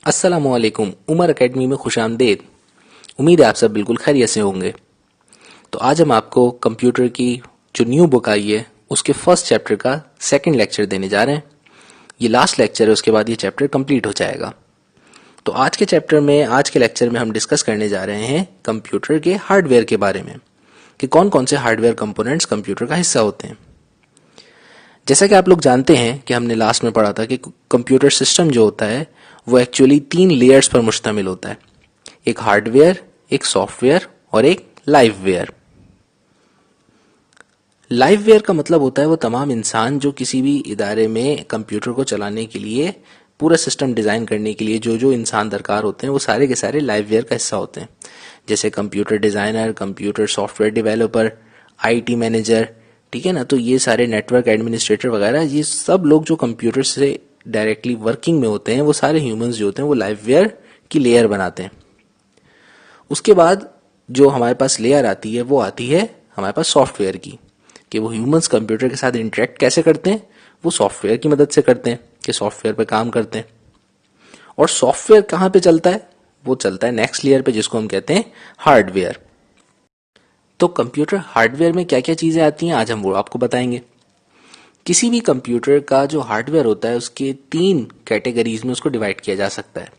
अस्सलामुअलैकुम। उमर एकेडमी में खुशामदीद। उम्मीद है आप सब बिल्कुल खैरियत से होंगे। तो आज हम आपको कंप्यूटर की जो न्यू बुक आई है उसके फर्स्ट चैप्टर का सेकंड लेक्चर देने जा रहे हैं। ये लास्ट लेक्चर है, उसके बाद ये चैप्टर कंप्लीट हो जाएगा। तो आज के लेक्चर में हम डिस्कस करने जा रहे हैं कंप्यूटर के हार्डवेयर के बारे में कि कौन कौन से हार्डवेयर कंपोनेंट्स कंप्यूटर का हिस्सा होते हैं। जैसा कि आप लोग जानते हैं कि हमने लास्ट में पढ़ा था कि कंप्यूटर सिस्टम जो होता है वो एक्चुअली 3 लेयर्स पर मुश्तमिल होता है। एक हार्डवेयर, एक सॉफ्टवेयर और एक लाइववेयर। लाइववेयर का मतलब होता है वो तमाम इंसान जो किसी भी इदारे में कंप्यूटर को चलाने के लिए, पूरा सिस्टम डिजाइन करने के लिए जो जो इंसान दरकार होते हैं वो सारे के सारे लाइववेयर का हिस्सा होते हैं। जैसे computer designer, computer software developer, IT manager, ठीक है ना। तो ये सारे नेटवर्क एडमिनिस्ट्रेटर वगैरह, ये सब लोग जो कंप्यूटर से डायरेक्टली वर्किंग में होते हैं वो सारे ह्यूमंस जो होते हैं वो लाइववेयर की लेयर बनाते हैं। उसके बाद जो हमारे पास लेयर आती है वो आती है हमारे पास सॉफ्टवेयर की, कि वो ह्यूमंस कंप्यूटर के साथ इंटरेक्ट कैसे करते हैं, वो सॉफ्टवेयर की मदद से करते हैं, कि सॉफ्टवेयर पे काम करते हैं। और सॉफ्टवेयर कहाँ पे चलता है, वो चलता है नेक्स्ट लेयर पे, जिसको हम कहते हैं हार्डवेयर। तो कंप्यूटर हार्डवेयर में क्या क्या चीजें आती हैं आज हम वो आपको बताएंगे। किसी भी कंप्यूटर का जो हार्डवेयर होता है उसके 3 कैटेगरीज में उसको डिवाइड किया जा सकता है।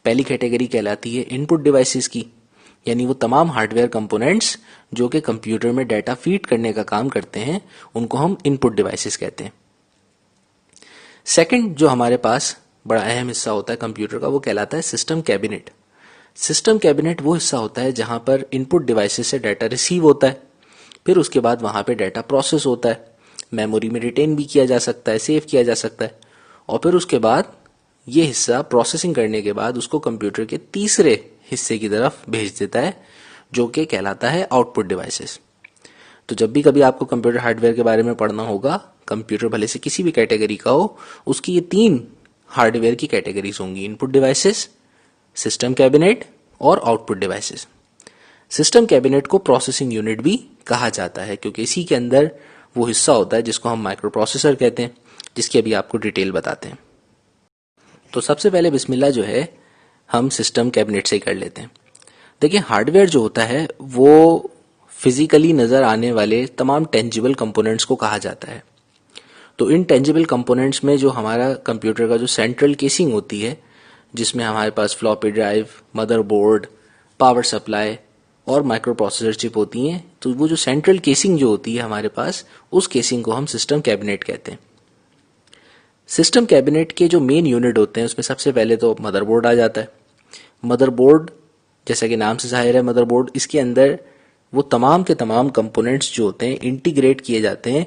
पहली कैटेगरी कहलाती है इनपुट डिवाइसेस की, यानी वो तमाम हार्डवेयर कंपोनेंट्स जो कि कंप्यूटर में डाटा फीड करने का काम करते हैं उनको हम इनपुट डिवाइसेस कहते हैं। सेकंड जो हमारे पास बड़ा अहम हिस्सा होता है कंप्यूटर का वो कहलाता है सिस्टम कैबिनेट। सिस्टम कैबिनेट वो हिस्सा होता है जहां पर इनपुट डिवाइसेस से डाटा रिसीव होता है, फिर उसके बाद वहां पे डाटा प्रोसेस होता है, मेमोरी में रिटेन भी किया जा सकता है, सेव किया जा सकता है, और फिर उसके बाद ये हिस्सा प्रोसेसिंग करने के बाद उसको कंप्यूटर के तीसरे हिस्से की तरफ भेज देता है जो कि कहलाता है आउटपुट डिवाइसेस। तो जब भी कभी आपको कंप्यूटर हार्डवेयर के बारे में पढ़ना होगा, कंप्यूटर भले से किसी भी कैटेगरी का हो, उसकी ये 3 हार्डवेयर की कैटेगरीज होंगी: इनपुट डिवाइसेस, सिस्टम कैबिनेट और आउटपुट डिवाइसेस। सिस्टम कैबिनेट को प्रोसेसिंग यूनिट भी कहा जाता है क्योंकि इसी के अंदर वो हिस्सा होता है जिसको हम माइक्रो प्रोसेसर कहते हैं, जिसकी अभी आपको डिटेल बताते हैं। तो सबसे पहले बिस्मिल्लाह जो है हम सिस्टम कैबिनेट से कर लेते हैं। देखिए, हार्डवेयर जो होता है वो फिजिकली नजर आने वाले तमाम टेंजिबल कंपोनेंट्स को कहा जाता है। तो इन टेंजिबल कंपोनेंट्स में जो हमारा कंप्यूटर का जो सेंट्रल केसिंग होती है, जिसमें हमारे पास floppy drive, motherboard, power supply और माइक्रो प्रोसेसर चिप होती हैं, तो वो जो सेंट्रल केसिंग जो होती है हमारे पास, उस केसिंग को हम सिस्टम कैबिनेट कहते हैं। सिस्टम कैबिनेट के जो मेन यूनिट होते हैं उसमें सबसे पहले तो मदरबोर्ड आ जाता है। मदरबोर्ड, जैसा कि नाम से जाहिर है मदरबोर्ड, इसके अंदर वो तमाम के तमाम कंपोनेंट्स जो होते हैं इंटीग्रेट किए जाते हैं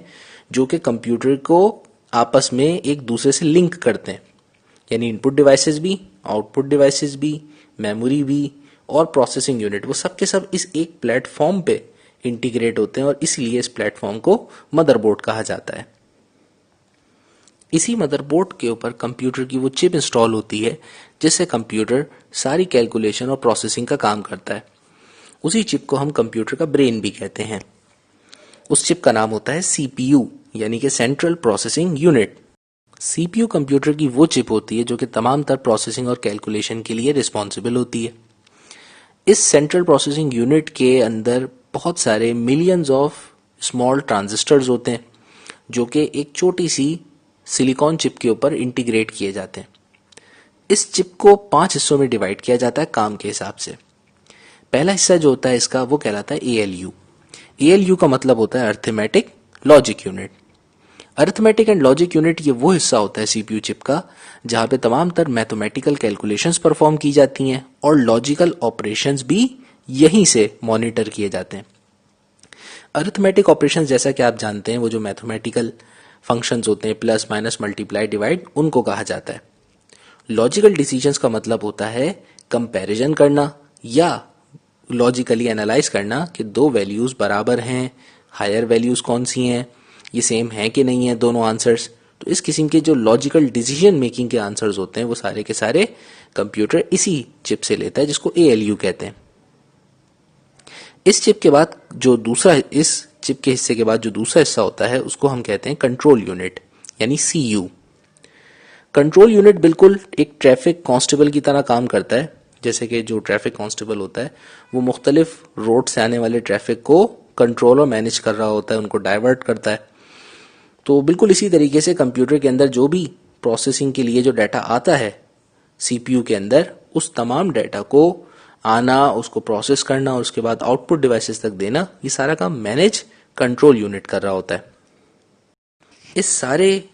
जो कि कंप्यूटर को आपस में एक दूसरे से लिंक करते हैं, यानी इनपुट डिवाइसेस भी, आउटपुट डिवाइसेस भी, मेमोरी भी और प्रोसेसिंग यूनिट, वो सब के सब इस एक प्लेटफॉर्म पे इंटीग्रेट होते हैं और इसलिए इस प्लेटफॉर्म को मदरबोर्ड कहा जाता है। इसी मदरबोर्ड के ऊपर कंप्यूटर की वो चिप इंस्टॉल होती है जिससे कंप्यूटर सारी कैलकुलेशन और प्रोसेसिंग का काम करता है। उसी चिप को हम कंप्यूटर का ब्रेन भी कहते हैं। उस चिप का नाम होता है सीपीयू, यानी कि central processing unit. CPU computer की वो चिप होती है जो कि तमाम तर प्रोसेसिंग और कैलकुलेशन के लिए रिस्पॉन्सिबल होती है। इस सेंट्रल प्रोसेसिंग यूनिट के अंदर बहुत सारे मिलियंस ऑफ स्मॉल ट्रांजिस्टर्स होते हैं जो कि एक छोटी सी सिलिकॉन चिप के ऊपर इंटीग्रेट किए जाते हैं। इस चिप को 5 हिस्सों में डिवाइड किया जाता है काम के हिसाब से। पहला हिस्सा जो होता है इसका वो कहलाता है एएलयू। एएलयू का मतलब होता है arithmetic logic unit. Arithmetic and logic unit ये वो हिस्सा होता है सीपीयू चिप का जहां पे तमाम तर मैथमेटिकल कैलकुलेशंस परफॉर्म की जाती हैं और लॉजिकल ऑपरेशंस भी यहीं से मॉनिटर किए जाते हैं। अर्थमेटिक ऑपरेशंस जैसा कि आप जानते हैं वो जो मैथमेटिकल फंक्शंस होते हैं, प्लस माइनस मल्टीप्लाई डिवाइड, उनको कहा जाता है। लॉजिकल डिसीजंस का मतलब होता है कंपैरिजन करना या लॉजिकली एनालाइज करना कि दो वैल्यूज बराबर हैं, हायर वैल्यूज कौन सी हैं, ये सेम है कि नहीं है दोनों आंसर्स। तो इस किस्म के जो लॉजिकल डिसीजन मेकिंग के आंसर्स होते हैं वो सारे के सारे कंप्यूटर इसी चिप से लेता है जिसको एएलयू कहते हैं। इस चिप के बाद जो दूसरा इस चिप के हिस्से के बाद जो दूसरा हिस्सा होता है उसको हम कहते हैं कंट्रोल यूनिट, यानी सीयू। कंट्रोल यूनिट बिल्कुल एक ट्रैफिक कांस्टेबल की तरह काम करता है। जैसे कि जो ट्रैफिक कांस्टेबल होता है वो मुख्तलिफ रोड से आने वाले ट्रैफिक को कंट्रोल और मैनेज कर रहा होता है, उनको डाइवर्ट करता है। तो बिल्कुल इसी तरीके से कंप्यूटर के अंदर जो भी प्रोसेसिंग के लिए जो डाटा आता है सीपीयू के अंदर, उस तमाम डाटा को आना, उसको प्रोसेस करना और उसके बाद आउटपुट डिवाइसेस तक देना, ये सारा काम मैनेज कंट्रोल यूनिट कर रहा होता है। इस सारे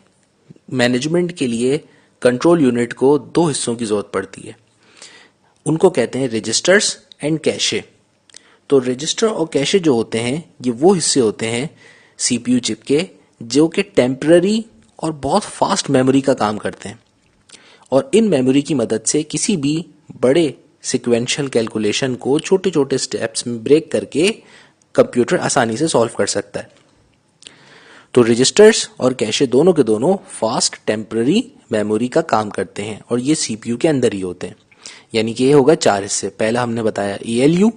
मैनेजमेंट के लिए कंट्रोल यूनिट को दो हिस्सों की जरूरत पड़ती है। उनको कहते हैं रजिस्टर्स एंड कैशे। तो रजिस्टर और कैशे जो होते हैं ये वो हिस्से होते हैं सीपीयू चिप के जो कि टेम्पररी और बहुत फास्ट मेमोरी का काम करते हैं, और इन मेमोरी की मदद से किसी भी बड़े सिक्वेंशियल कैलकुलेशन को छोटे छोटे स्टेप्स में ब्रेक करके कंप्यूटर आसानी से सॉल्व कर सकता है। तो रजिस्टर्स और कैशे दोनों के दोनों फास्ट टेम्पररी मेमोरी का काम करते हैं और ये सीपीयू के अंदर ही होते हैं। यानी कि ये होगा चार हिस्से। पहला हमने बताया ईएलयू,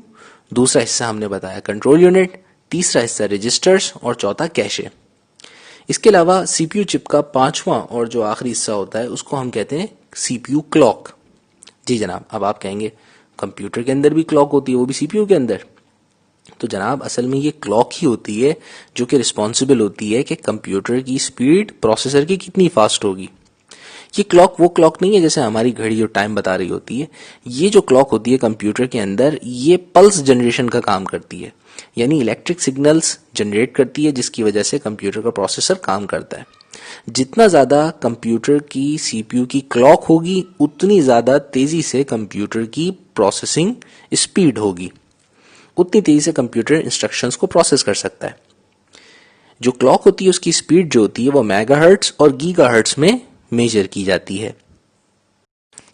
दूसरा हिस्सा हमने बताया कंट्रोल यूनिट, तीसरा हिस्सा रजिस्टर्स और चौथा कैशे। इसके अलावा सीपीयू चिप का पांचवा और जो आखिरी हिस्सा होता है उसको हम कहते हैं सीपीयू क्लॉक। जी जनाब, अब आप कहेंगे कंप्यूटर के अंदर भी क्लॉक होती है, वो भी सीपीयू के अंदर? तो जनाब असल में ये क्लॉक ही होती है जो कि रिस्पॉन्सिबल होती है कि कंप्यूटर की स्पीड प्रोसेसर की कितनी फास्ट होगी। ये क्लॉक वो क्लॉक नहीं है जैसे हमारी घड़ी जो टाइम बता रही होती है। ये जो क्लॉक होती है कंप्यूटर के अंदर, ये पल्स जनरेशन का काम करती है, यानी इलेक्ट्रिक सिग्नल्स जनरेट करती है जिसकी वजह से कंप्यूटर का प्रोसेसर काम करता है। जितना ज्यादा कंप्यूटर की सीपीयू की क्लॉक होगी उतनी ज्यादा तेजी से कंप्यूटर की प्रोसेसिंग स्पीड होगी, उतनी तेजी से कंप्यूटर इंस्ट्रक्शंस को प्रोसेस कर सकता है। जो क्लॉक होती है उसकी स्पीड जो होती है वो मेगाहर्ट्ज और गीगाहर्ट्ज में मेजर की जाती है।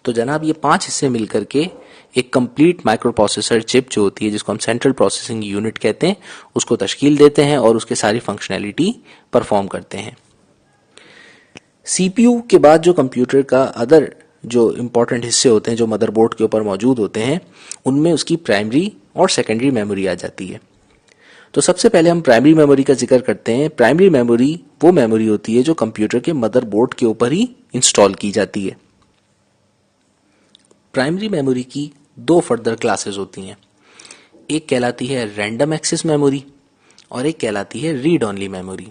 तो जनाब ये पांच हिस्से मिलकर के एक कंप्लीट माइक्रो प्रोसेसर चिप जो होती है, जिसको हम सेंट्रल प्रोसेसिंग यूनिट कहते हैं, उसको तश्कील देते हैं और उसके सारी फंक्शनैलिटी परफॉर्म करते हैं। सीपीयू के बाद जो कंप्यूटर का अदर जो इंपॉर्टेंट हिस्से होते हैं जो मदरबोर्ड के ऊपर मौजूद होते हैं, उनमें उसकी प्राइमरी और सेकेंडरी मेमोरी आ जाती है। तो सबसे पहले हम प्राइमरी मेमोरी का जिक्र करते हैं। प्राइमरी मेमोरी वो मेमोरी होती है जो कंप्यूटर के मदरबोर्ड के ऊपर ही इंस्टॉल की जाती है। प्राइमरी मेमोरी की दो फर्दर क्लासेस होती हैं। एक कहलाती है रैंडम एक्सेस मेमोरी और एक कहलाती है रीड ओनली मेमोरी।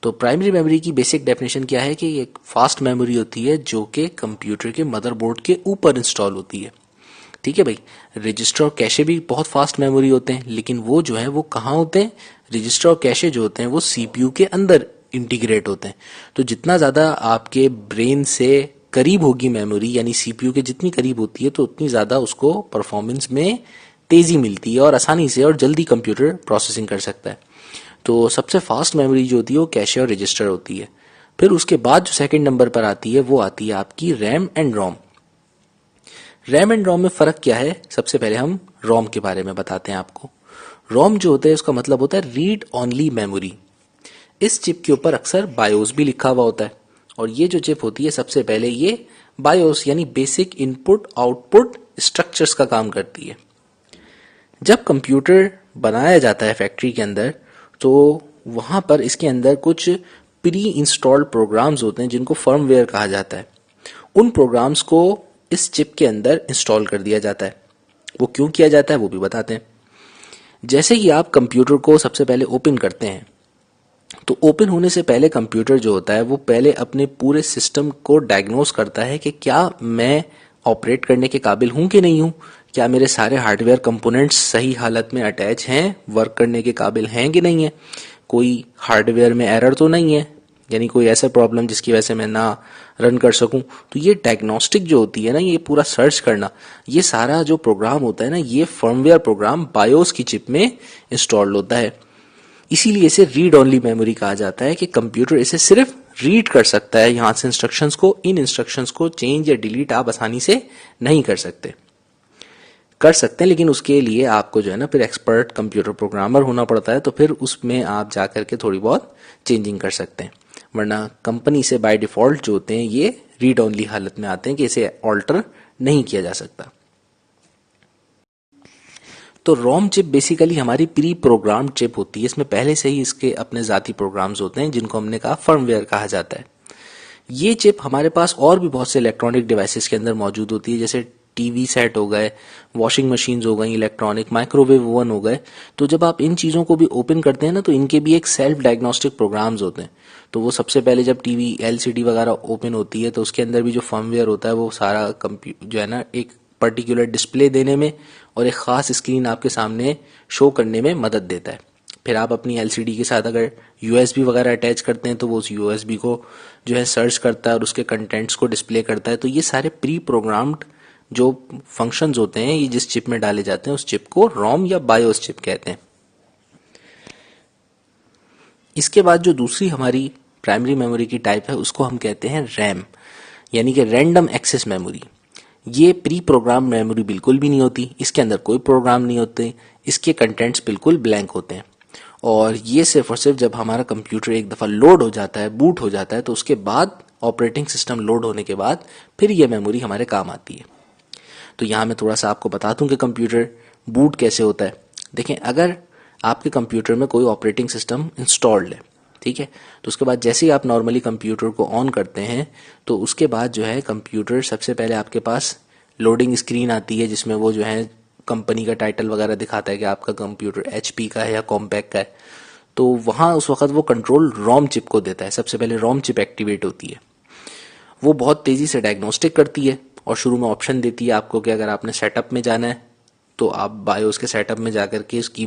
तो प्राइमरी मेमोरी की बेसिक डेफिनेशन क्या है कि एक फास्ट मेमोरी होती है जो कि कंप्यूटर के मदरबोर्ड के ऊपर इंस्टॉल होती है। ठीक है भाई, रजिस्टर और कैशे भी बहुत फास्ट मेमोरी होते हैं, लेकिन वो जो है वो कहाँ होते हैं? रजिस्टर और कैशे जो होते हैं वो सीपीयू के अंदर इंटीग्रेट होते हैं। तो जितना ज्यादा आपके ब्रेन से करीब होगी मेमोरी, यानी सीपीयू के जितनी करीब होती है, तो उतनी ज्यादा उसको परफॉर्मेंस में तेजी मिलती है और आसानी से और जल्दी कंप्यूटर प्रोसेसिंग कर सकता है। तो सबसे फास्ट मेमोरी जो होती है वो कैशे और रजिस्टर होती है। फिर उसके बाद जो सेकंड नंबर पर आती है वो आती है आपकी RAM and ROM. RAM and ROM में फर्क क्या है? सबसे पहले हम रोम के बारे में बताते हैं आपको। रोम जो होता है उसका मतलब होता है रीड ओनली मेमोरी। इस चिप के ऊपर अक्सर बायोस भी लिखा हुआ होता है, और ये जो चिप होती है सबसे पहले ये बायोस यानी बेसिक इनपुट आउटपुट स्ट्रक्चर्स का काम करती है। जब कंप्यूटर बनाया जाता है फैक्ट्री के अंदर, तो वहां पर इसके अंदर कुछ प्री इंस्टॉल्ड प्रोग्राम्स होते हैं जिनको फर्मवेयर कहा जाता है। उन प्रोग्राम्स को इस चिप के अंदर इंस्टॉल कर दिया जाता है। वो क्यों किया जाता है वो भी बताते हैं। जैसे ही आप कंप्यूटर को सबसे पहले ओपन करते हैं, तो ओपन होने से पहले कंप्यूटर जो होता है वो पहले अपने पूरे सिस्टम को डायग्नोस करता है कि क्या मैं ऑपरेट करने के काबिल हूं कि नहीं हूं, क्या मेरे सारे हार्डवेयर कंपोनेंट्स सही हालत में अटैच हैं, वर्क करने के काबिल हैं कि नहीं है, कोई हार्डवेयर में एरर तो नहीं है, यानी कोई ऐसा प्रॉब्लम जिसकी वजह से मैं ना रन कर सकूं। तो ये डायग्नोस्टिक जो होती है ना, ये पूरा सर्च करना, ये सारा जो प्रोग्राम होता है ना, ये फर्मवेयर प्रोग्राम बायोस की चिप में इंस्टॉल्ड होता है। इसीलिए इसे रीड ओनली मेमोरी कहा जाता है कि कंप्यूटर इसे सिर्फ रीड कर सकता है यहां से इंस्ट्रक्शंस को। इन इंस्ट्रक्शंस को चेंज या डिलीट आप आसानी से नहीं कर सकते हैं, लेकिन उसके लिए आपको जो है ना फिर एक्सपर्ट कंप्यूटर प्रोग्रामर होना पड़ता है। तो फिर उसमें आप जा करके थोड़ी बहुत चेंजिंग कर सकते हैं, वरना कंपनी से बाय डिफॉल्ट जो होते हैं ये रीड ओनली हालत में आते हैं कि इसे ऑल्टर नहीं किया जा सकता। तो रोम चिप बेसिकली हमारी प्री प्रोग्राम चिप होती है। इसमें पहले से ही इसके अपने जाती प्रोग्राम्स होते हैं जिनको हमने कहा फर्मवेयर कहा जाता है। ये चिप हमारे पास और भी बहुत से इलेक्ट्रॉनिक डिवाइसेस के अंदर मौजूद होती है, जैसे टीवी सेट हो गए, वॉशिंग मशीन्स हो गई, इलेक्ट्रॉनिक माइक्रोवेव ओवन हो गए। तो जब आप इन चीज़ों को भी ओपन करते हैं ना, तो इनके भी एक सेल्फ डायग्नोस्टिक प्रोग्राम्स होते हैं। तो वो सबसे पहले जब टीवी एलसीडी वगैरह ओपन होती है तो उसके अंदर भी जो फर्मवेयर होता है वो सारा जो है ना एक पर्टिकुलर डिस्प्ले देने में और एक ख़ास स्क्रीन आपके सामने शो करने में मदद देता है। फिर आप अपनी एलसीडी के साथ अगर यूएसबी वगैरह अटैच करते हैं तो वो उस यूएसबी को जो है सर्च करता है और उसके कंटेंट्स को डिस्प्ले करता है। तो ये सारे प्री प्रोग्राम्ड जो फंक्शंस होते हैं, ये जिस चिप में डाले जाते हैं उस चिप को रोम या बायोस चिप कहते हैं। इसके बाद जो दूसरी हमारी प्राइमरी मेमोरी की टाइप है उसको हम कहते हैं रैम, यानी कि रैंडम एक्सेस मेमोरी। ये प्री प्रोग्राम मेमोरी बिल्कुल भी नहीं होती, इसके अंदर कोई प्रोग्राम नहीं होते, इसके कंटेंट्स बिल्कुल ब्लैंक होते हैं। और ये सिर्फ और सिर्फ जब हमारा कंप्यूटर एक दफ़ा लोड हो जाता है, बूट हो जाता है, तो उसके बाद ऑपरेटिंग सिस्टम लोड होने के बाद फिर ये मेमोरी हमारे काम आती है। तो यहाँ मैं थोड़ा सा आपको बता दूं कि कंप्यूटर बूट कैसे होता है। देखें, अगर आपके कंप्यूटर में कोई ऑपरेटिंग सिस्टम इंस्टॉल्ड है, ठीक है, तो उसके बाद जैसे ही आप नॉर्मली कंप्यूटर को ऑन करते हैं तो उसके बाद जो है कंप्यूटर सबसे पहले आपके पास लोडिंग स्क्रीन आती है, जिसमें वो जो है कंपनी का टाइटल वगैरह दिखाता है कि आपका कंप्यूटर एचपी का है या कॉम्पैक का है। तो वहाँ उस वक्त वो कंट्रोल रोम चिप को देता है। सबसे पहले रोम चिप एक्टिवेट होती है, वो बहुत तेज़ी से डायग्नोस्टिक करती है और शुरू में ऑप्शन देती है आपको कि अगर आपने सेटअप में जाना है तो आप बायोस के सेटअप में जाकर के इसकी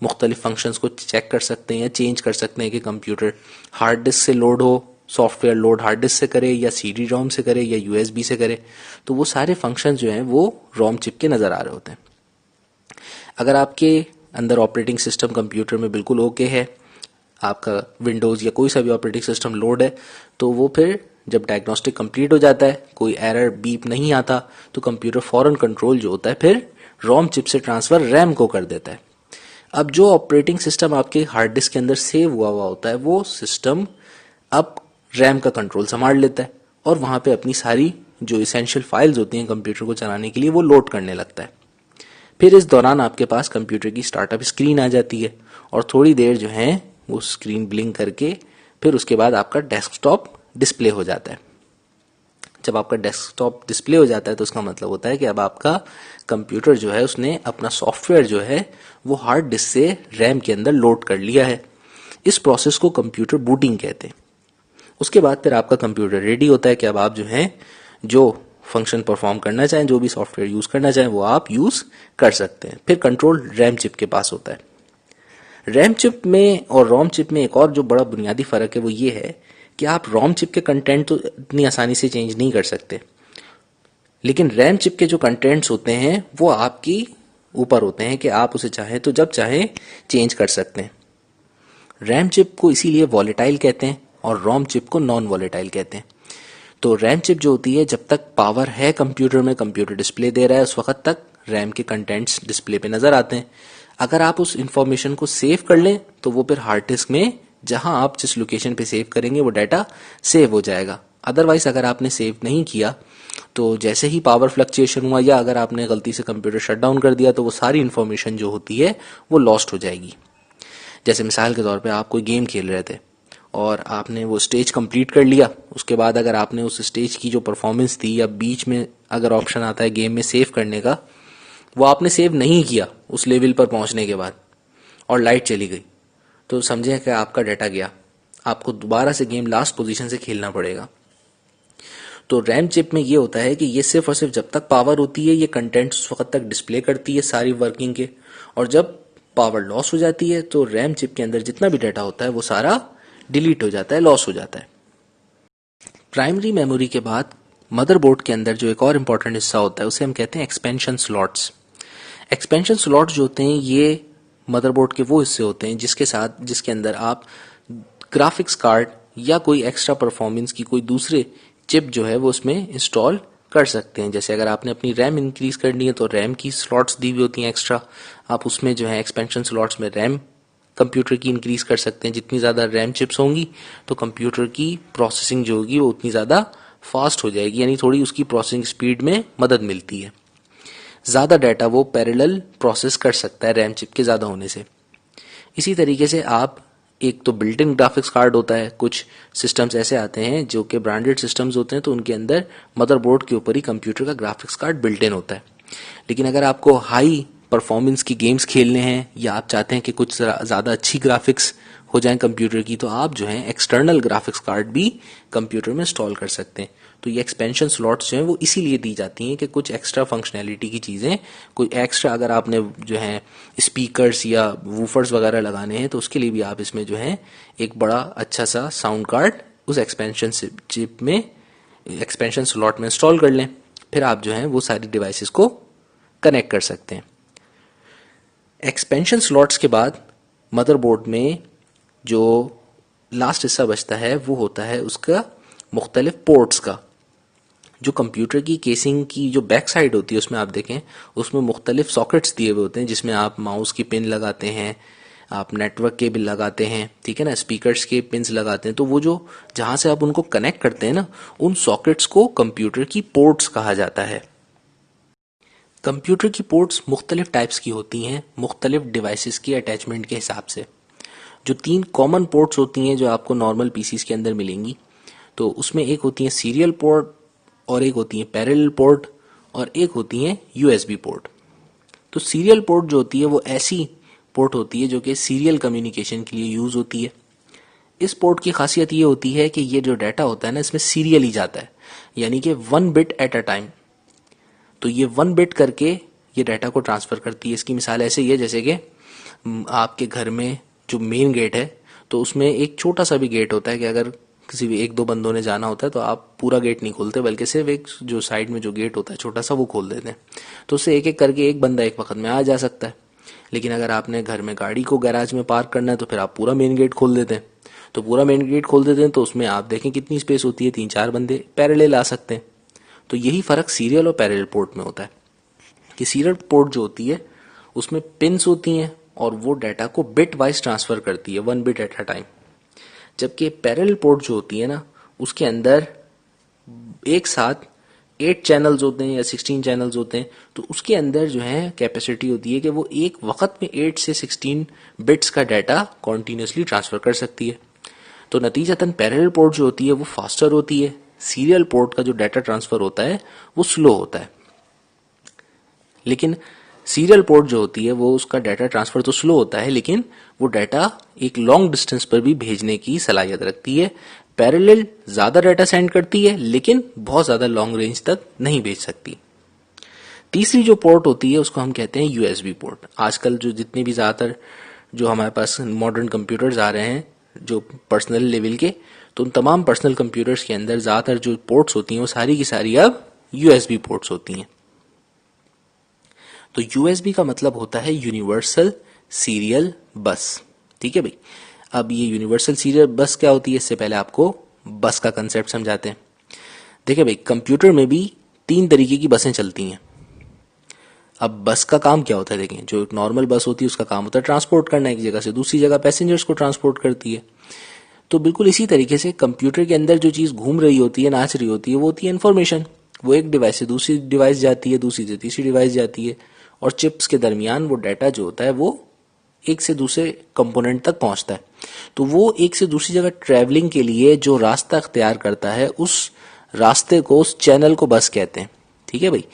मुख्तलिफ फंक्शंस को चेक कर सकते हैं या चेंज कर सकते हैं कि कंप्यूटर हार्ड डिस्क से लोड हो, सॉफ्टवेयर लोड हार्ड डिस्क से करे या सीडी रोम से करे या यूएसबी से करे। तो वो सारे फंक्शंस जो हैं वो रोम चिप के नज़र आ रहे होते हैं। अगर आपके अंदर ऑपरेटिंग सिस्टम कंप्यूटर में बिल्कुल ओके है, आपका विंडोज़ या कोई सा भी ऑपरेटिंग सिस्टम लोड है, तो वो फिर जब डायग्नोस्टिक कंप्लीट हो जाता है, कोई एरर बीप नहीं आता, तो कंप्यूटर फॉरन कंट्रोल जो होता है फिर रोम चिप से ट्रांसफ़र रैम को कर देता है। अब जो ऑपरेटिंग सिस्टम आपके हार्ड डिस्क के अंदर सेव हुआ हुआ होता है वो सिस्टम अब रैम का कंट्रोल संभाल लेता है और वहाँ पे अपनी सारी जो इसेंशियल फाइल्स होती हैं कंप्यूटर को चलाने के लिए वो लोड करने लगता है। फिर इस दौरान आपके पास कंप्यूटर की स्टार्टअप स्क्रीन आ जाती है और थोड़ी देर जो है वो स्क्रीन ब्लिंक करके फिर उसके बाद आपका डेस्कटॉप डिस्प्ले हो जाता है। जब आपका डेस्कटॉप डिस्प्ले हो जाता है तो उसका मतलब होता है कि अब आपका कंप्यूटर जो है उसने अपना सॉफ्टवेयर जो है वो हार्ड डिस्क से रैम के अंदर लोड कर लिया है। इस प्रोसेस को कंप्यूटर बूटिंग कहते हैं। उसके बाद फिर आपका कंप्यूटर रेडी होता है कि अब आप जो है जो फंक्शन परफॉर्म करना चाहें, जो भी सॉफ्टवेयर यूज़ करना चाहें वो आप यूज़ कर सकते हैं। फिर कंट्रोल रैम चिप के पास होता है। रैम चिप में और रोम चिप में एक और जो बड़ा बुनियादी फ़र्क है वो ये है कि आप रोम चिप के कंटेंट तो इतनी आसानी से चेंज नहीं कर सकते, लेकिन रैम चिप के जो कंटेंट्स होते हैं वो आपकी ऊपर होते हैं कि आप उसे चाहें तो जब चाहें चेंज कर सकते हैं। रैम चिप को इसीलिए वॉलेटाइल कहते हैं और रोम चिप को नॉन वॉलेटाइल कहते हैं। तो रैम चिप जो होती है, जब तक पावर है कंप्यूटर में, कंप्यूटर डिस्प्ले दे रहा है, उस वक्त तक रैम के कंटेंट्स डिस्प्ले पे नजर आते हैं। अगर आप उस इंफॉर्मेशन को सेव कर लें तो वो फिर हार्ड डिस्क में जहां आप जिस लोकेशन पे सेव करेंगे वो डाटा सेव हो जाएगा। अदरवाइज अगर आपने सेव नहीं किया तो जैसे ही पावर फ्लक्चुएशन हुआ या अगर आपने गलती से कंप्यूटर शट डाउन कर दिया तो वो सारी इंफॉर्मेशन जो होती है वो लॉस्ट हो जाएगी। जैसे मिसाल के तौर पे आप कोई गेम खेल रहे थे और आपने वो स्टेज कंप्लीट कर लिया, उसके बाद अगर आपने उस स्टेज की जो परफॉर्मेंस थी या बीच में अगर ऑप्शन आता है गेम में सेव करने का, वो आपने सेव नहीं किया उस लेवल पर पहुंचने के बाद और लाइट चली गई, तो समझें कि आपका डाटा गया, आपको दोबारा से गेम लास्ट पोजीशन से खेलना पड़ेगा। तो रैम चिप में ये होता है कि ये सिर्फ और सिर्फ जब तक पावर होती है ये कंटेंट उस वक्त तक डिस्प्ले करती है सारी वर्किंग के, और जब पावर लॉस हो जाती है तो रैम चिप के अंदर जितना भी डाटा होता है वो सारा डिलीट हो जाता है, लॉस हो जाता है। प्राइमरी मेमोरी के बाद मदरबोर्ड के अंदर जो एक और इम्पॉर्टेंट हिस्सा होता है उसे हम कहते हैं एक्सपेंशन स्लॉट्स। एक्सपेंशन स्लॉट्स जो होते हैं ये मदरबोर्ड के वो हिस्से होते हैं जिसके अंदर आप ग्राफिक्स कार्ड या कोई एक्स्ट्रा परफॉर्मेंस की कोई दूसरे चिप जो है वो उसमें इंस्टॉल कर सकते हैं। जैसे अगर आपने अपनी रैम इंक्रीज करनी है तो रैम की स्लॉट्स दी हुई होती हैं एक्स्ट्रा, आप उसमें जो है एक्सपेंशन स्लॉट्स में रैम कंप्यूटर की इंक्रीज कर सकते हैं। जितनी ज़्यादा रैम चिप्स होंगी तो कंप्यूटर की प्रोसेसिंग जो होगी वो उतनी ज़्यादा फास्ट हो जाएगी, यानी थोड़ी उसकी प्रोसेसिंग स्पीड में मदद मिलती है। ज़्यादा डाटा वो पैरेलल प्रोसेस कर सकता है रैम चिप के ज़्यादा होने से। इसी तरीके से आप एक तो बिल्ट इन ग्राफिक्स कार्ड होता है, कुछ सिस्टम्स ऐसे आते हैं जो कि ब्रांडेड सिस्टम्स होते हैं तो उनके अंदर मदरबोर्ड के ऊपर ही कंप्यूटर का ग्राफिक्स कार्ड बिल्ट इन होता है। लेकिन अगर आपको हाई परफॉर्मेंस की गेम्स खेलने हैं या आप चाहते हैं कि कुछ ज़्यादा अच्छी ग्राफिक्स हो जाए कंप्यूटर की, तो आप जो है एक्सटर्नल ग्राफिक्स कार्ड भी कंप्यूटर में इंस्टॉल कर सकते हैं। तो ये एक्सपेंशन स्लॉट्स जो हैं वो इसीलिए दी जाती हैं कि कुछ एक्स्ट्रा फंक्शनैलिटी की चीज़ें, कोई एक्स्ट्रा अगर आपने जो है स्पीकर्स या वूफर्स वगैरह लगाने हैं तो उसके लिए भी आप इसमें जो है एक बड़ा अच्छा सा साउंड कार्ड उस एक्सपेंशन चिप में, एक्सपेंशन स्लॉट में इंस्टॉल कर लें। फिर आप जो है वो सारी डिवाइसेस को कनेक्ट कर सकते हैं। एक्सपेंशन स्लॉट्स के बाद मदरबोर्ड में जो लास्ट हिस्सा बचता है वो होता है उसका मुख्तलिफ पोर्ट्स का। जो कंप्यूटर की केसिंग की जो बैक साइड होती है उसमें आप देखें, उसमें मुख्तलिफ सॉकेट्स दिए हुए होते हैं जिसमें आप माउस की पिन लगाते हैं, आप नेटवर्क केबल लगाते हैं, ठीक है ना, स्पीकर्स के पिन्स लगाते हैं। तो वो जो जहां से आप उनको कनेक्ट करते हैं ना, उन सॉकेट्स को कंप्यूटर की पोर्ट्स कहा जाता है। कंप्यूटर की पोर्ट्स मुख्तलिफ टाइप्स की होती हैं मुख्तलिफ डिवाइसेस की अटैचमेंट के हिसाब से। जो 3 कॉमन पोर्ट्स होती हैं जो आपको नॉर्मल पीसीज के अंदर मिलेंगी, तो उसमें एक होती है सीरियल पोर्ट और एक होती है पैरेलल पोर्ट और एक होती है यूएसबी पोर्ट। तो सीरियल पोर्ट जो होती है वो ऐसी पोर्ट होती है जो कि सीरियल कम्युनिकेशन के लिए यूज होती है। इस पोर्ट की खासियत ये होती है कि ये जो डाटा होता है ना इसमें सीरियल ही जाता है, यानी कि 1 बिट एट अ टाइम। तो ये 1 बिट करके ये डाटा को ट्रांसफर करती है। इसकी मिसाल ऐसे ही है जैसे कि आपके घर में जो मेन गेट है तो उसमें एक छोटा सा भी गेट होता है कि अगर किसी भी 1-2 बंदों ने जाना होता है तो आप पूरा गेट नहीं खोलते बल्कि सिर्फ एक जो साइड में जो गेट होता है छोटा सा वो खोल देते हैं। तो उससे एक एक करके एक बंदा एक वक्त में आ जा सकता है। लेकिन अगर आपने घर में गाड़ी को गैराज में पार्क करना है तो फिर आप पूरा मेन गेट खोल देते हैं। तो पूरा मेन गेट खोल देते हैं तो उसमें आप देखें कितनी स्पेस होती है, 3-4 बंदे पैरेलल आ सकते हैं। तो यही फर्क सीरियल और पैरेलल पोर्ट में होता है कि सीरियल पोर्ट जो होती है उसमें पिन्स होती हैं और वो डाटा को बिट वाइज ट्रांसफर करती है 1 बिट एट अ टाइम। जबकि पैरेलल पोर्ट जो होती है ना उसके अंदर एक साथ 8 चैनल्स होते हैं या 16 चैनल्स होते हैं। तो उसके अंदर जो है कैपेसिटी होती है कि वो एक वक्त में 8 से 16 बिट्स का डाटा कॉन्टिन्यूसली ट्रांसफर कर सकती है। तो नतीजतन पैरेलल पोर्ट जो होती है वो फास्टर होती है, सीरियल पोर्ट का जो डाटा ट्रांसफर होता है वो स्लो होता है। लेकिन सीरियल पोर्ट जो होती है वो उसका डाटा ट्रांसफर तो स्लो होता है लेकिन वो डाटा एक लॉन्ग डिस्टेंस पर भी भेजने की सलाहियत रखती है। पैरेलल ज्यादा डाटा सेंड करती है लेकिन बहुत ज्यादा लॉन्ग रेंज तक नहीं भेज सकती। तीसरी जो पोर्ट होती है उसको हम कहते हैं यूएसबी पोर्ट। आजकल जो जितने भी ज्यादातर जो हमारे पास मॉडर्न कंप्यूटर्स आ रहे हैं जो पर्सनल लेवल के, तो उन तमाम पर्सनल कंप्यूटर्स के अंदर ज्यादातर जो पोर्ट्स होती हैं वो सारी की सारी अब यूएसबी पोर्ट्स होती हैं। तो यूएसबी का मतलब होता है यूनिवर्सल सीरियल बस। ठीक है भाई। अब ये यूनिवर्सल सीरियल बस क्या होती है इससे पहले आपको बस का कंसेप्ट समझाते हैं। देखिए भाई, कंप्यूटर में भी 3 तरीके की बसें चलती हैं। अब बस का काम क्या होता है देखें, जो एक नॉर्मल बस होती है उसका काम होता है ट्रांसपोर्ट करना, एक जगह से दूसरी जगह पैसेंजर्स को ट्रांसपोर्ट करती है। तो बिल्कुल इसी तरीके से कंप्यूटर के अंदर जो चीज घूम रही होती है, नाच रही होती है, वो होती है इन्फॉर्मेशन। वो एक डिवाइस से दूसरी डिवाइस जाती है, दूसरी से तीसरी डिवाइस जाती है और चिप्स के दरमियान वो डाटा जो होता है वो एक से दूसरे कंपोनेंट तक पहुंचता है। तो वो एक से दूसरी जगह ट्रैवलिंग के लिए जो रास्ता अख्तियार करता है उस रास्ते को, उस चैनल को बस कहते हैं। ठीक है भाई।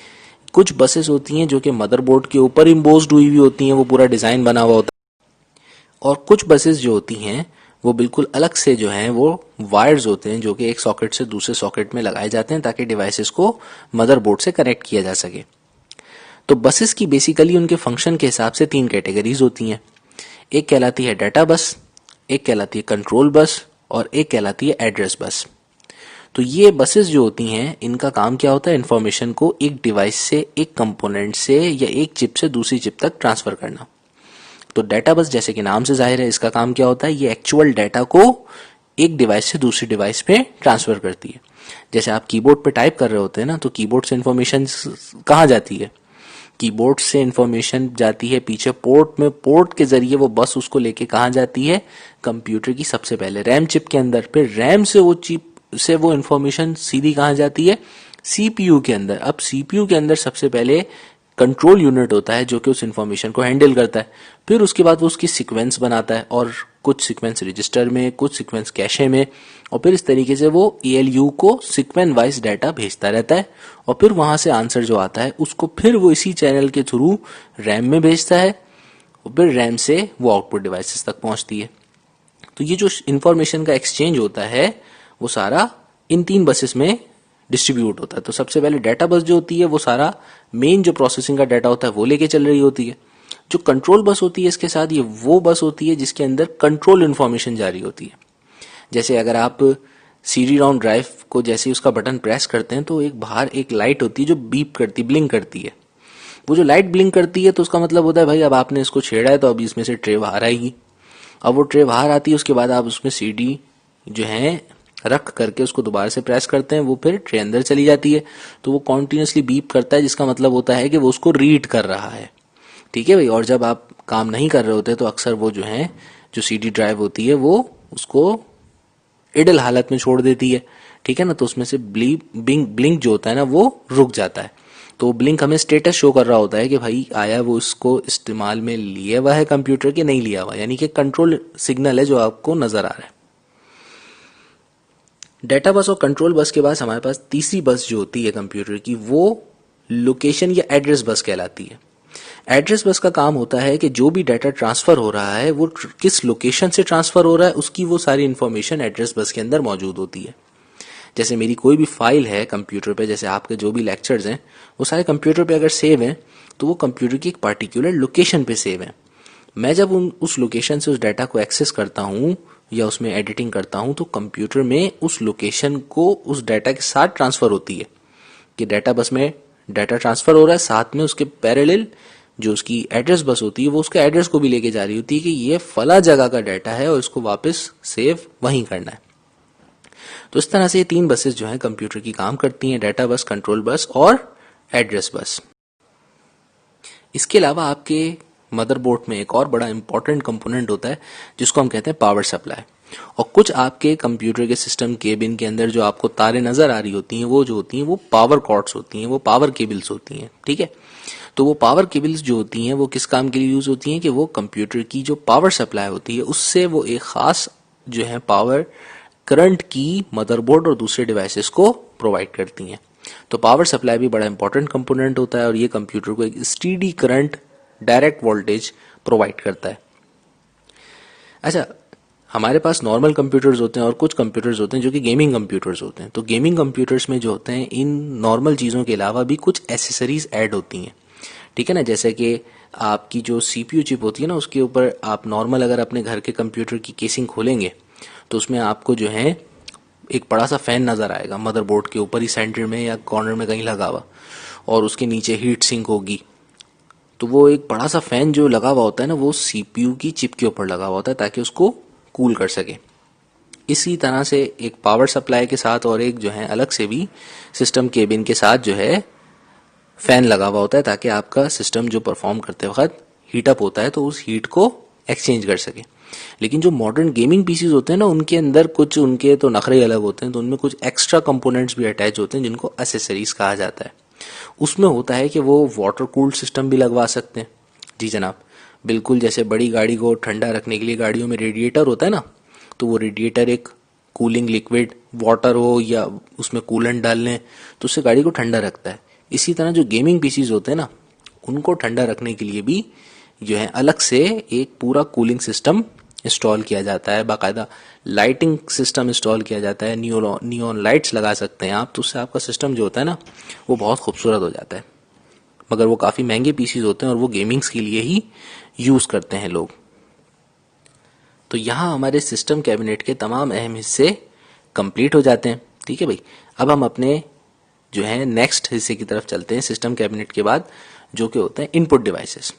कुछ बसेस होती हैं जो कि मदरबोर्ड के ऊपर इम्पोज्ड हुई होती हैं, वो पूरा डिजाइन बना हुआ होता है। और कुछ बसेस जो होती हैं वो बिल्कुल अलग से जो हैं वो वायर्स होते हैं जो कि एक सॉकेट से दूसरे सॉकेट में लगाए जाते हैं ताकि डिवाइसेस को मदरबोर्ड से कनेक्ट किया जा सके। तो बसेस की बेसिकली उनके फंक्शन के हिसाब से 3 कैटेगरीज होती हैं। एक कहलाती है डाटा बस, एक कहलाती है कंट्रोल बस और एक कहलाती है एड्रेस बस। तो ये बसेस जो होती हैं इनका काम क्या होता है, इंफॉर्मेशन को एक डिवाइस से, एक कंपोनेंट से या एक चिप से दूसरी चिप तक ट्रांसफर करना। तो डाटा बस जैसे कि नाम से जाहिर है इसका काम क्या होता है, ये एक्चुअल डाटा को एक डिवाइस से दूसरी डिवाइस पे ट्रांसफर करती है। जैसे आप कीबोर्ड पे टाइप कर रहे होते हैं ना, तो कीबोर्ड से इंफॉर्मेशन कहाँ जाती है, कीबोर्ड से इंफॉर्मेशन जाती है पीछे पोर्ट में, पोर्ट के जरिए वो बस उसको लेके कहाँ जाती है, कंप्यूटर की सबसे पहले रैम चिप के अंदर, फिर रैम से वो चिप से वो इंफॉर्मेशन सीधी कहाँ जाती है, सीपीयू के अंदर। अब सीपीयू के अंदर सबसे पहले कंट्रोल यूनिट होता है जो कि उस इंफॉर्मेशन को हैंडल करता है, फिर उसके बाद वो उसकी सीक्वेंस बनाता है और कुछ सीक्वेंस रजिस्टर में, कुछ सीक्वेंस कैशे में, और फिर इस तरीके से वो ALU को सीक्वेंस वाइज डाटा भेजता रहता है, और फिर वहां से आंसर जो आता है उसको फिर वो इसी चैनल के थ्रू रैम में भेजता है, और फिर रैम से वो आउटपुट डिवाइसेस तक पहुंचती है। तो ये जो इंफॉर्मेशन का एक्सचेंज होता है वो सारा इन 3 बसेस में डिस्ट्रीब्यूट होता है। तो सबसे पहले डाटा बस जो होती है वो सारा मेन जो प्रोसेसिंग का डाटा होता है वो लेके चल रही होती है। जो कंट्रोल बस होती है इसके साथ, ये वो बस होती है जिसके अंदर कंट्रोल इन्फॉर्मेशन जारी होती है। जैसे अगर आप CD-ROM ड्राइव को जैसे ही उसका बटन प्रेस करते हैं तो एक बाहर एक लाइट होती है जो बीप करती, ब्लिंक करती है। वो जो लाइट ब्लिंक करती है तो उसका मतलब होता है भाई अब आपने इसको छेड़ा है तो अभी इसमें से ट्रे बाहर आएगी। अब वो ट्रे बाहर आती है, उसके बाद आप उसमें CD जो है रख करके उसको दोबारा से प्रेस करते हैं, वो फिर ट्रे अंदर चली जाती है। तो वो कॉन्टिन्यूसली बीप करता है, जिसका मतलब होता है कि वो उसको रीड कर रहा है। ठीक है भाई। और जब आप काम नहीं कर रहे होते तो अक्सर वो जो है जो CD ड्राइव होती है वो उसको इडल हालत में छोड़ देती है। ठीक है ना। तो उसमें से ब्लिंक जो होता है ना वो रुक जाता है। तो ब्लिंक हमें स्टेटस शो कर रहा होता है कि भाई आया वो इसको इस्तेमाल में लिया हुआ है कंप्यूटर के नहीं लिया हुआ, यानी कि कंट्रोल सिग्नल है जो आपको नजर आ रहा है। डाटा बस और कंट्रोल बस के बाद हमारे पास तीसरी बस जो होती है कंप्यूटर की वो लोकेशन या एड्रेस बस कहलाती है। एड्रेस बस का काम होता है कि जो भी डाटा ट्रांसफर हो रहा है वो किस लोकेशन से ट्रांसफर हो रहा है उसकी वो सारी इंफॉर्मेशन एड्रेस बस के अंदर मौजूद होती है। जैसे मेरी कोई भी फाइल है कंप्यूटर पे, जैसे आपके जो भी लेक्चर्स हैं वो सारे कंप्यूटर पे अगर सेव हैं तो वो कंप्यूटर की एक पार्टिकुलर लोकेशन पे सेव है। मैं जब उस लोकेशन से उस डाटा को एक्सेस करता हूँ या उसमें एडिटिंग करता हूँ तो कंप्यूटर में उस लोकेशन को उस डाटा के साथ ट्रांसफर होती है कि डाटा बस में डाटा ट्रांसफर हो रहा है, साथ में उसके पैरेलल जो उसकी एड्रेस बस होती है वो उसके एड्रेस को भी लेके जा रही होती है कि ये फला जगह का डाटा है और इसको वापस सेव वहीं करना है। तो इस तरह से ये 3 बसेस जो हैं कंप्यूटर की काम करती हैं, डाटा बस, कंट्रोल बस और एड्रेस बस। इसके अलावा आपके मदरबोर्ड में एक और बड़ा इंपॉर्टेंट कंपोनेंट होता है जिसको हम कहते हैं पावर सप्लाई। और कुछ आपके कंप्यूटर के सिस्टम केबिन के अंदर जो आपको तारें नजर आ रही होती हैं वो जो होती हैं वो पावर कॉर्ड्स होती हैं, वो पावर केबल्स होती हैं। ठीक है। तो वो पावर केबल्स जो होती हैं वो किस काम के लिए यूज होती हैं कि वो कंप्यूटर की जो पावर सप्लाई होती है उससे वो एक खास जो है पावर करंट की मदरबोर्ड और दूसरे डिवाइसेस को प्रोवाइड करती हैं। तो पावर सप्लाई भी बड़ा इंपॉर्टेंट कंपोनेंट होता है और ये कंप्यूटर को एक steady current, direct voltage provide करता है। अच्छा, हमारे पास नॉर्मल कंप्यूटर्स होते हैं और कुछ कंप्यूटर्स होते हैं जो कि गेमिंग कंप्यूटर्स होते हैं। तो गेमिंग कंप्यूटर्स में जो होते हैं इन नॉर्मल चीज़ों के अलावा भी कुछ एसेसरीज ऐड होती हैं। ठीक है ना। जैसे कि आपकी जो CPU चिप होती है ना उसके ऊपर आप नॉर्मल अगर अपने घर के कंप्यूटर की केसिंग खोलेंगे तो उसमें आपको जो है एक बड़ा सा फैन नजर आएगा मदरबोर्ड के ऊपर ही सेंटर में या कॉर्नर में कहीं लगा हुआ, और उसके नीचे हीट सिंक होगी। तो वो एक बड़ा सा फैन जो लगा हुआ होता है ना वो CPU की चिप के ऊपर लगा हुआ होता है ताकि उसको कूल कर सके। इसी तरह से एक पावर सप्लाई के साथ और एक जो है अलग से भी सिस्टम केबिन के साथ जो है फैन लगा हुआ होता है ताकि आपका सिस्टम जो परफॉर्म करते वक्त हीटअप होता है तो उस हीट को एक्सचेंज कर सके। लेकिन जो मॉडर्न गेमिंग पीसीज होते हैं ना उनके अंदर कुछ उनके तो नखरे अलग होते हैं, तो उनमें कुछ एक्स्ट्रा कंपोनेंट्स भी अटैच होते हैं जिनको एसेसरीज कहा जाता है। उसमें होता है कि वो वाटर कूल्ड सिस्टम भी लगवा सकते हैं। जी जनाब, बिल्कुल जैसे बड़ी गाड़ी को ठंडा रखने के लिए गाड़ियों में रेडिएटर होता है ना, तो वो रेडिएटर एक कूलिंग लिक्विड वाटर हो या उसमें कूलेंट डाल लें तो उससे गाड़ी को ठंडा रखता है। इसी तरह जो गेमिंग पीसीज होते हैं ना उनको ठंडा रखने के लिए भी जो है अलग से एक पूरा कूलिंग सिस्टम इंस्टॉल किया जाता है, बाकायदा लाइटिंग सिस्टम इंस्टॉल किया जाता है, नियॉन लाइट्स लगा सकते हैं आप, तो उससे आपका सिस्टम जो होता है ना वो बहुत खूबसूरत हो जाता है। मगर वो काफ़ी महंगे पीसीज होते हैं और वो गेमिंग्स के लिए ही यूज़ करते हैं लोग। तो यहाँ हमारे सिस्टम कैबिनेट के तमाम अहम हिस्से कंप्लीट हो जाते हैं। ठीक है भाई। अब हम अपने जो है नेक्स्ट हिस्से की तरफ चलते हैं सिस्टम कैबिनेट के बाद, जो कि होता है इनपुट डिवाइसेस।